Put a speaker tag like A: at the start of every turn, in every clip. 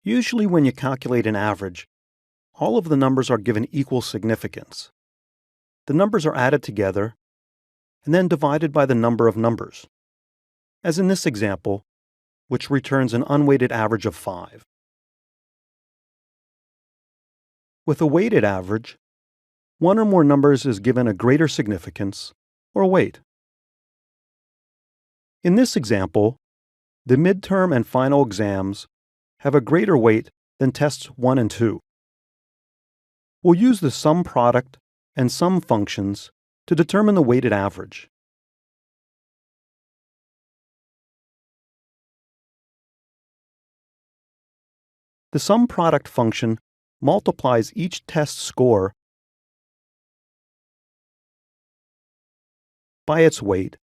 A: Usually when you calculate an average, all of the numbers are given equal significance. The numbers are added together and then divided by the number of numbers, as in this example, which returns an unweighted average of 5. With a weighted average, one or more numbers is given a greater significance, or weight. In this example, the midterm and final exams have a greater weight than tests 1 and 2. We'll use the sum product and sum functions to determine the weighted average. The sum product function multiplies each test score by its weight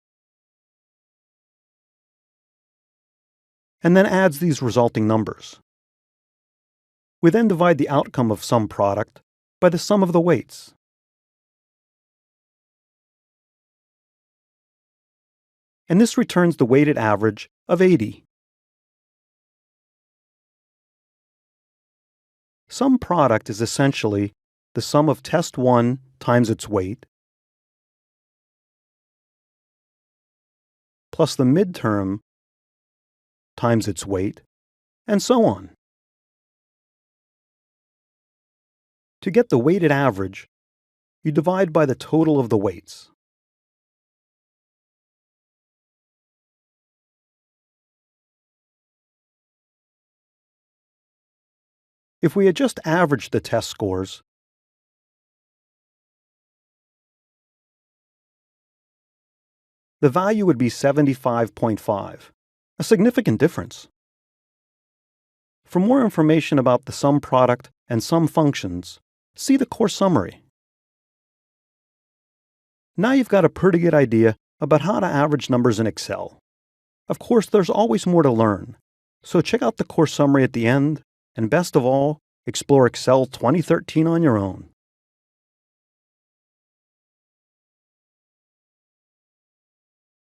A: and then adds these resulting numbers. We then divide the outcome of sum product by the sum of the weights. And this returns the weighted average of 80. Sum product is essentially the sum of test 1 times its weight plus the midterm times its weight, and so on. To get the weighted average, you divide by the total of the weights. If we had just averaged the test scores, the value would be 75.5, a significant difference. For more information about the sum product and sum functions, see the course summary. Now you've got a pretty good idea about how to average numbers in Excel. Of course, there's always more to learn, so check out the course summary at the end, and best of all, explore Excel 2013 on your own.